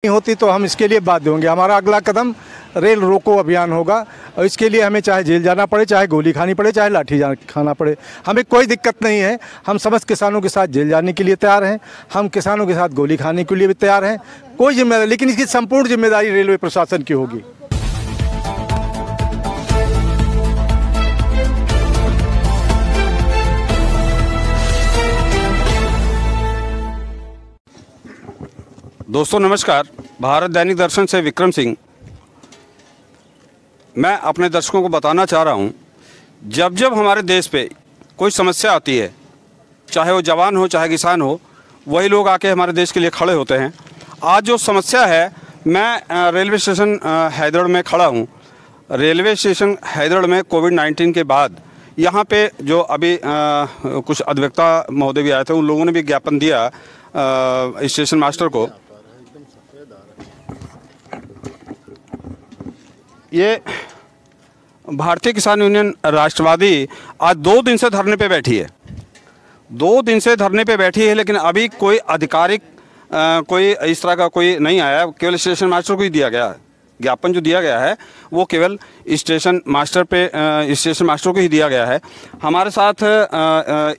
नहीं होती तो हम इसके लिए बाध्य होंगे। हमारा अगला कदम रेल रोको अभियान होगा और इसके लिए हमें चाहे जेल जाना पड़े, चाहे गोली खानी पड़े, चाहे लाठी खाना पड़े, हमें कोई दिक्कत नहीं है। हम समस्त किसानों के साथ जेल जाने के लिए तैयार हैं, हम किसानों के साथ गोली खाने के लिए भी तैयार हैं, कोई जिम्मेदारी, लेकिन इसकी संपूर्ण जिम्मेदारी रेलवे प्रशासन की होगी। दोस्तों नमस्कार, भारत दैनिक दर्शन से विक्रम सिंह। मैं अपने दर्शकों को बताना चाह रहा हूं, जब जब हमारे देश पे कोई समस्या आती है, चाहे वो जवान हो चाहे किसान हो, वही लोग आके हमारे देश के लिए खड़े होते हैं। आज जो समस्या है, मैं रेलवे स्टेशन हैदर में खड़ा हूं। रेलवे स्टेशन हैदर में कोविड-19 के बाद यहाँ पे जो अभी कुछ अधिवक्ता महोदय भी आए थे, उन लोगों ने भी ज्ञापन दिया स्टेशन मास्टर को। ये भारतीय किसान यूनियन राष्ट्रवादी आज 2 दिन से धरने पे बैठी है। 2 दिन से धरने पे बैठी है, लेकिन अभी कोई आधिकारिक कोई इस तरह का कोई नहीं आया। केवल स्टेशन मास्टर को ही दिया गया है ज्ञापन, जो दिया गया है वो केवल स्टेशन मास्टर को ही दिया गया है। हमारे साथ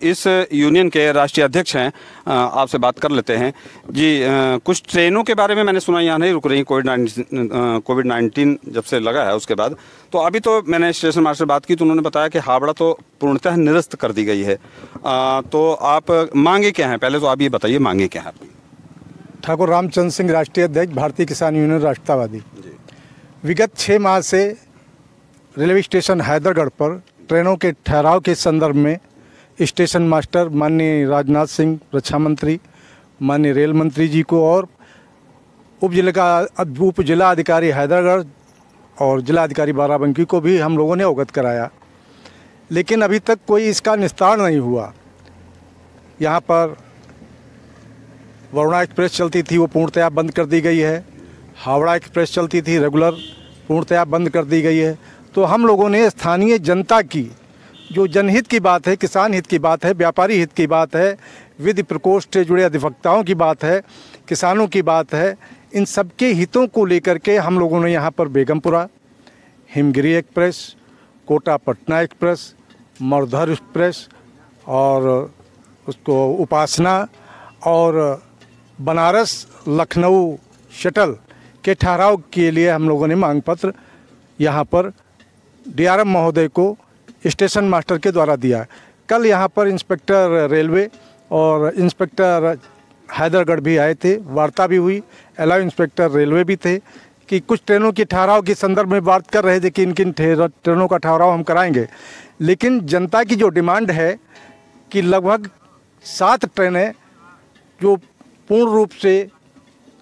इस यूनियन के राष्ट्रीय अध्यक्ष हैं, आपसे बात कर लेते हैं जी। कुछ ट्रेनों के बारे में मैंने सुना यहाँ नहीं रुक रही कोविड-19 जब से लगा है उसके बाद। तो अभी तो मैंने स्टेशन मास्टर से बात की तो उन्होंने बताया कि हावड़ा तो पूर्णतः निरस्त कर दी गई है। तो आप मांगे क्या हैं, पहले तो आप ये बताइए मांगे क्या है आपकी। ठाकुर रामचंद्र सिंह, राष्ट्रीय अध्यक्ष, भारतीय किसान यूनियन राष्ट्रवादी। विगत 6 माह से रेलवे स्टेशन हैदरगढ़ पर ट्रेनों के ठहराव के संदर्भ में स्टेशन मास्टर माननीय राजनाथ सिंह, रक्षा मंत्री, माननीय रेल मंत्री जी को और उप जिला अधिकारी हैदरगढ़ और जिला अधिकारी बाराबंकी को भी हम लोगों ने अवगत कराया, लेकिन अभी तक कोई इसका निस्तारण नहीं हुआ। यहाँ पर वरुणा एक्सप्रेस चलती थी, वो पूर्णतया बंद कर दी गई है। हावड़ा एक्सप्रेस चलती थी रेगुलर, पूर्णतया बंद कर दी गई है। तो हम लोगों ने स्थानीय जनता की जो जनहित की बात है, किसान हित की बात है, व्यापारी हित की बात है, विधि प्रकोष्ठ से जुड़े अधिवक्ताओं की बात है, किसानों की बात है, इन सबके हितों को लेकर के हम लोगों ने यहाँ पर Begampura, Himgiri express, Kota Patna express, Marudhar express और उसको उपासना और बनारस लखनऊ शटल के ठहराव के लिए हम लोगों ने मांग पत्र यहाँ पर डीआरएम महोदय को स्टेशन मास्टर के द्वारा दिया। कल यहाँ पर इंस्पेक्टर रेलवे और इंस्पेक्टर हैदरगढ़ भी आए थे, वार्ता भी हुई। अलाउ इंस्पेक्टर रेलवे भी थे कि कुछ ट्रेनों के ठहराव के संदर्भ में बात कर रहे थे कि किन ट्रेनों का ठहराव हम कराएंगे। लेकिन जनता की जो डिमांड है कि लगभग 7 ट्रेनें जो पूर्ण रूप से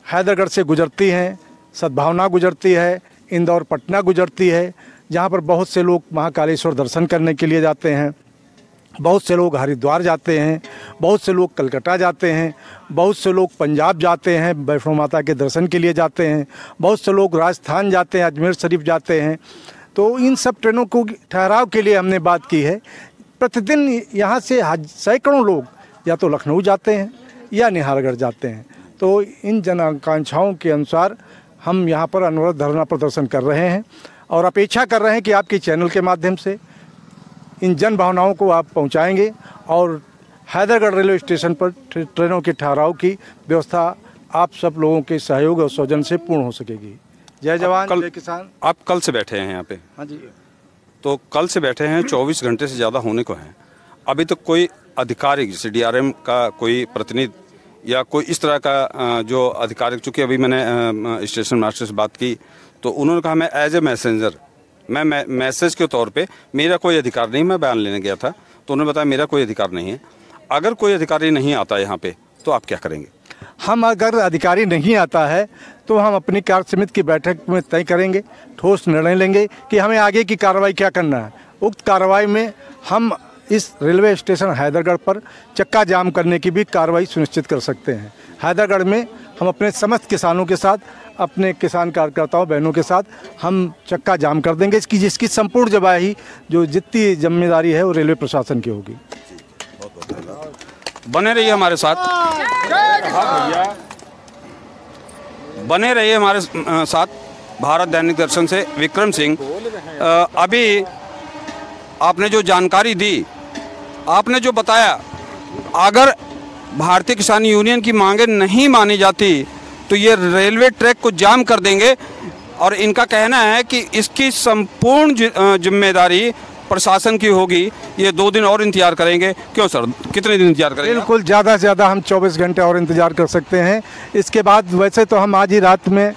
हैदरगढ़ से गुजरती हैं, सद्भावना गुजरती है, इंदौर पटना गुजरती है, जहाँ पर बहुत से लोग महाकालेश्वर दर्शन करने के लिए जाते हैं, बहुत से लोग हरिद्वार जाते हैं, बहुत से लोग कलकत्ता जाते हैं, बहुत से लोग पंजाब जाते हैं, वैष्णो माता के दर्शन के लिए जाते हैं, बहुत से लोग राजस्थान जाते हैं, अजमेर शरीफ जाते हैं। तो इन सब ट्रेनों को ठहराव के लिए हमने बात की है। प्रतिदिन यहाँ से सैकड़ों लोग या तो लखनऊ जाते हैं या निहालगढ़ जाते हैं। तो इन जन आकांक्षाओं के अनुसार हम यहाँ पर अनवरत धरना प्रदर्शन कर रहे हैं और अपेक्षा कर रहे हैं कि आपके चैनल के माध्यम से इन जन भावनाओं को आप पहुँचाएंगे और हैदरगढ़ रेलवे स्टेशन पर ट्रेनों के ठहराव की व्यवस्था आप सब लोगों के सहयोग और सौजन्य से पूर्ण हो सकेगी। जय जवान जय किसान। आप कल से बैठे हैं यहाँ पे? हाँ जी। तो कल से बैठे हैं, 24 घंटे से ज़्यादा होने को हैं। अभी तक कोई अधिकारी, जैसे डीआरएम का कोई प्रतिनिधि या कोई इस तरह का जो अधिकारी, चूँकि अभी मैंने स्टेशन मास्टर से बात की तो उन्होंने कहा मैं एज ए मैसेंजर, मैं मैसेज के तौर पे मेरा कोई अधिकार नहीं। मैं बयान लेने गया था तो उन्होंने बताया मेरा कोई अधिकार नहीं है। अगर कोई अधिकारी नहीं आता यहाँ पे तो आप क्या करेंगे? हम अगर अधिकारी नहीं आता है तो हम अपनी कार्य समिति की बैठक में तय करेंगे, ठोस निर्णय लेंगे कि हमें आगे की कार्रवाई क्या करना है। उक्त कार्रवाई में हम इस रेलवे स्टेशन हैदरगढ़ पर चक्का जाम करने की भी कार्रवाई सुनिश्चित कर सकते हैं। हैदरगढ़ में हम अपने समस्त किसानों के साथ, अपने किसान कार्यकर्ताओं बहनों के साथ हम चक्का जाम कर देंगे। जिसकी संपूर्ण जवाबदेही, जो जितनी जिम्मेदारी है वो रेलवे प्रशासन की होगी। बने रहिए हमारे साथ। बने रहिए हमारे साथ। भारत दैनिक दर्शन से विक्रम सिंह। अभी आपने जो जानकारी दी, आपने जो बताया, अगर भारतीय किसान यूनियन की मांगें नहीं मानी जाती तो ये रेलवे ट्रैक को जाम कर देंगे, और इनका कहना है कि इसकी संपूर्ण जिम्मेदारी प्रशासन की होगी। ये 2 दिन और इंतजार करेंगे। क्यों सर, कितने दिन इंतजार करेंगे? बिल्कुल, ज़्यादा से ज़्यादा हम 24 घंटे और इंतज़ार कर सकते हैं। इसके बाद वैसे तो हम आज ही रात में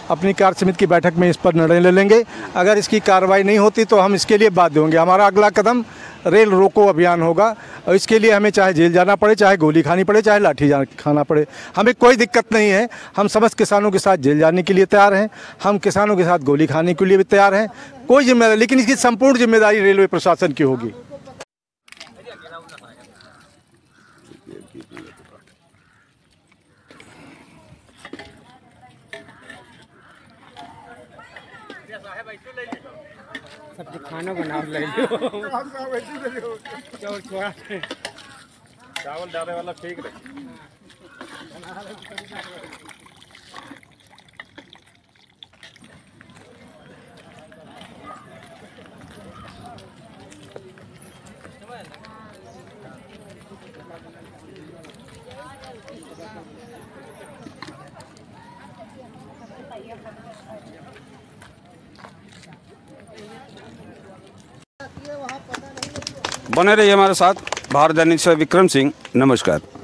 अपनी कार्य समिति की बैठक में इस पर निर्णय ले लेंगे। अगर इसकी कार्रवाई नहीं होती तो हम इसके लिए बाध्य होंगे। हमारा अगला कदम रेल रोको अभियान होगा, और इसके लिए हमें चाहे जेल जाना पड़े, चाहे गोली खानी पड़े, चाहे लाठी खाना पड़े, हमें कोई दिक्कत नहीं है। हम समस्त किसानों के साथ जेल जाने के लिए तैयार हैं, हम किसानों के साथ गोली खाने के लिए भी तैयार हैं। कोई जिम्मेदारी, लेकिन इसकी संपूर्ण जिम्मेदारी रेलवे प्रशासन की होगी। सब खाना बना ले लो। चावल डाले वाला ठीक रहे। बने रहिए हमारे साथ। भारत दैनिक से विक्रम सिंह, नमस्कार।